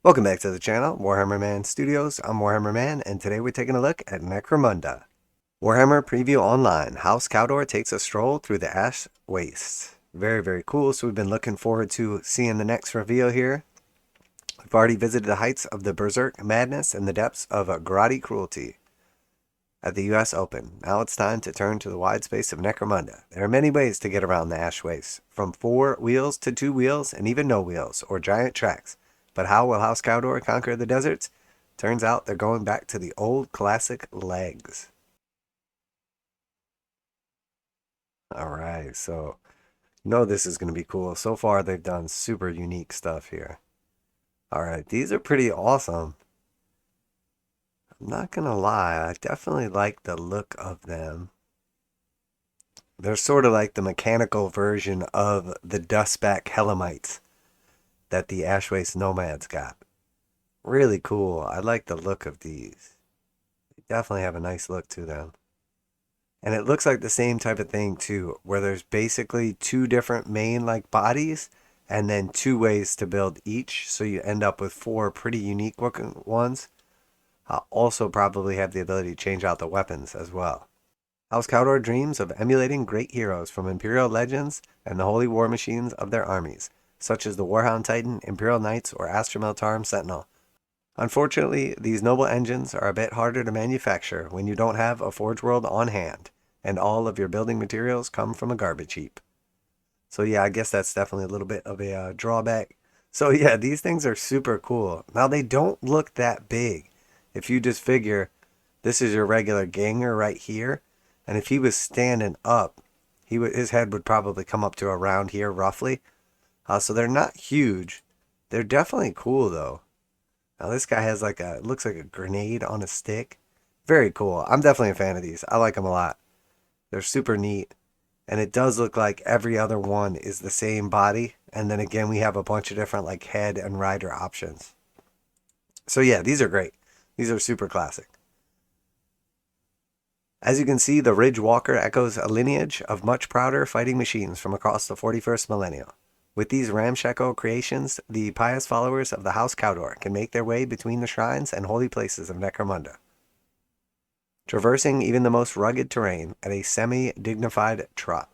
Welcome back to the channel, Warhammer Man Studios. I'm Warhammer Man, and today we're taking a look at Necromunda. Warhammer Preview Online. House Cowdor takes a stroll through the Ash Wastes. Very, very cool. So we've been looking forward to seeing the next reveal here. We've already visited the heights of the berserk madness and the depths of grotty cruelty at the US Open. Now it's time to turn to the wide space of Necromunda. There are many ways to get around the Ash Wastes, from 4 wheels to 2 wheels and even no wheels or giant tracks. But how will House Cowdor conquer the deserts? Turns out they're going back to the old classic legs. Alright, so this is going to be cool. So far they've done super unique stuff here. Alright, these are pretty awesome. I'm not going to lie, I definitely like the look of them. They're sort of like the mechanical version of the Dustback Hellamites that the Ash Waste Nomads got. Really cool. I like the look of these. They definitely have a nice look to them. And it looks like the same type of thing too, where there's basically 2 different main like bodies and then 2 ways to build each, so you end up with 4 pretty unique looking ones. Also probably have the ability to change out the weapons as well. House Cowdor dreams of emulating great heroes from Imperial legends and the holy war machines of their armies, such as the Warhound Titan, Imperial Knights, or Astra Militarum Sentinel. Unfortunately, these noble engines are a bit harder to manufacture when you don't have a forgeworld on hand, and all of your building materials come from a garbage heap. So yeah, I guess that's definitely a little bit of a drawback. So yeah, these things are super cool. Now they don't look that big. If you just figure, this is your regular ganger right here, and if he was standing up, his head would probably come up to around here roughly. So they're not huge. They're definitely cool though. Now this guy has looks like a grenade on a stick. Very cool. I'm definitely a fan of these. I like them a lot. They're super neat. And it does look like every other one is the same body. And then again, we have a bunch of different like head and rider options. So yeah, these are great. These are super classic. As you can see, the Ridge Walker echoes a lineage of much prouder fighting machines from across the 41st millennium. With these ramshackle creations, the pious followers of the House Cowdor can make their way between the shrines and holy places of Necromunda, traversing even the most rugged terrain at a semi-dignified trot.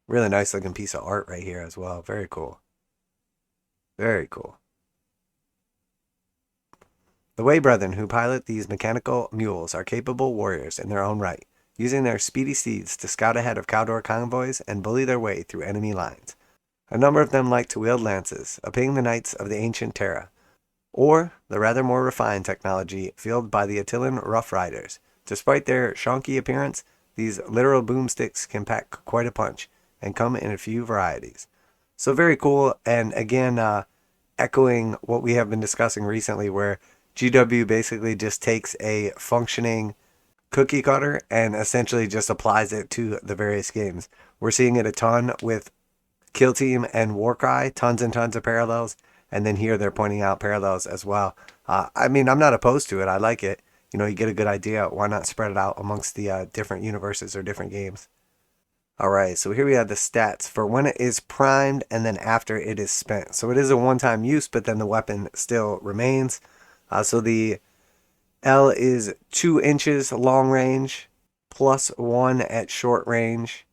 Really nice looking piece of art right here as well. Very cool. Very cool. The Way Brethren who pilot these mechanical mules are capable warriors in their own right, using their speedy steeds to scout ahead of Cowdor convoys and bully their way through enemy lines. A number of them like to wield lances, aping the knights of the ancient Terra, or the rather more refined technology fielded by the Attilan Rough Riders. Despite their shonky appearance, these literal boomsticks can pack quite a punch, and come in a few varieties. So very cool, and again, echoing what we have been discussing recently, where GW basically just takes a functioning cookie cutter and essentially just applies it to the various games. We're seeing it a ton with Kill Team and Warcry, tons and tons of parallels, and then here they're pointing out parallels as well. I mean, I'm not opposed to it. I like it. You get a good idea. Why not spread it out amongst the different universes or different games? Alright, so here we have the stats for when it is primed and then after it is spent. So it is a one-time use, but then the weapon still remains. So the L is 2 inches long range, plus 1 at short range,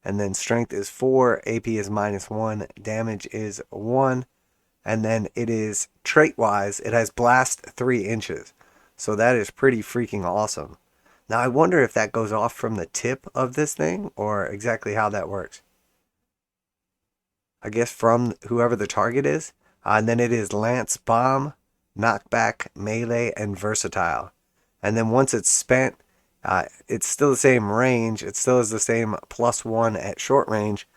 and then strength is 4, AP is -1, damage is 1, and then it is trait-wise, it has blast 3 inches. So that is pretty freaking awesome. Now I wonder if that goes off from the tip of this thing, or exactly how that works. I guess from whoever the target is. And then it is lance, bomb, knockback, melee, and versatile. And then once it's spent, it's still the same range. It still has the same +1 at short range.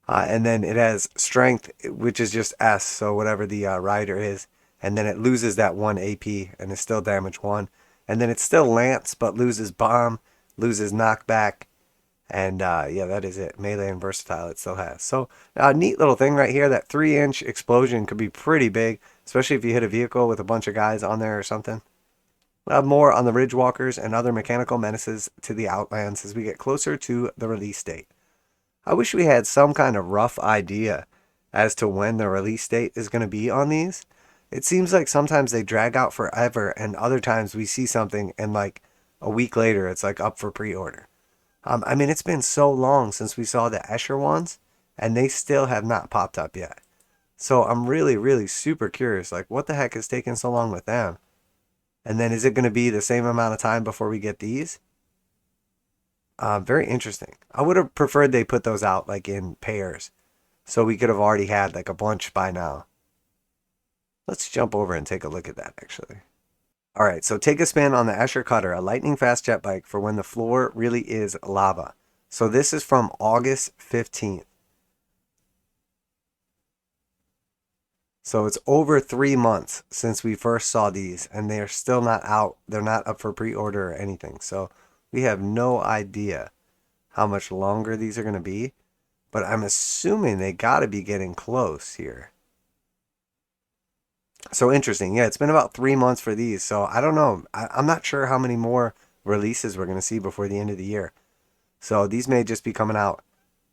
And then it has strength, which is just S, so whatever the rider is. And then it loses that 1 AP and is still damage 1. And then it's still lance, but loses bomb, loses knockback. And yeah, that is it. Melee and versatile it still has. So a neat little thing right here. That 3-inch explosion could be pretty big, especially if you hit a vehicle with a bunch of guys on there or something. We'll have more on the Ridgewalkers and other mechanical menaces to the Outlands as we get closer to the release date. I wish we had some kind of rough idea as to when the release date is going to be on these. It seems like sometimes they drag out forever, and other times we see something and like a week later it's like up for pre-order. I mean, it's been so long since we saw the Escher ones, and they still have not popped up yet. So I'm really, really super curious. Like, what the heck is taking so long with them? And then is it going to be the same amount of time before we get these? Very interesting. I would have preferred they put those out like in pairs, so we could have already had like a bunch by now. Let's jump over and take a look at that actually. All right, so take a spin on the Escher Cutter, a lightning fast jet bike for when the floor really is lava. So this is from August 15th. So it's over 3 months since we first saw these, and they are still not out. They're not up for pre-order or anything. So we have no idea how much longer these are going to be, but I'm assuming they got to be getting close here. So interesting. Yeah, it's been about 3 months for these. So I don't know. I'm not sure how many more releases we're going to see before the end of the year. So these may just be coming out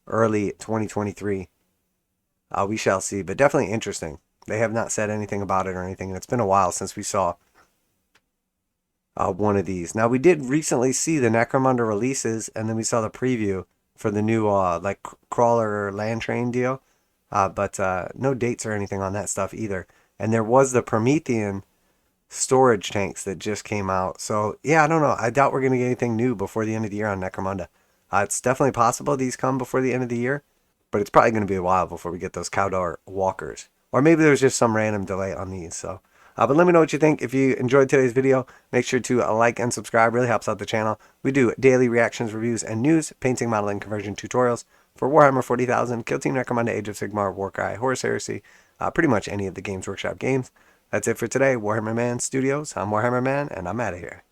early 2023. We shall see, but definitely interesting. They have not said anything about it or anything, and it's been a while since we saw one of these. Now, we did recently see the Necromunda releases, and then we saw the preview for the new like crawler land train deal, but no dates or anything on that stuff either. And there was the Promethean storage tanks that just came out. So yeah, I don't know. I doubt we're gonna get anything new before the end of the year on Necromunda. It's definitely possible these come before the end of the year, but it's probably going to be a while before we get those Cowdor walkers. Or maybe there's just some random delay on these. So, but let me know what you think. If you enjoyed today's video, make sure to like and subscribe. Really helps out the channel. We do daily reactions, reviews, and news, painting, modeling, conversion tutorials for Warhammer 40,000, Kill Team Necromunda, Age of Sigmar, Warcry, Horus Heresy, pretty much any of the Games Workshop games. That's it for today. Warhammer Man Studios. I'm Warhammer Man, and I'm out of here.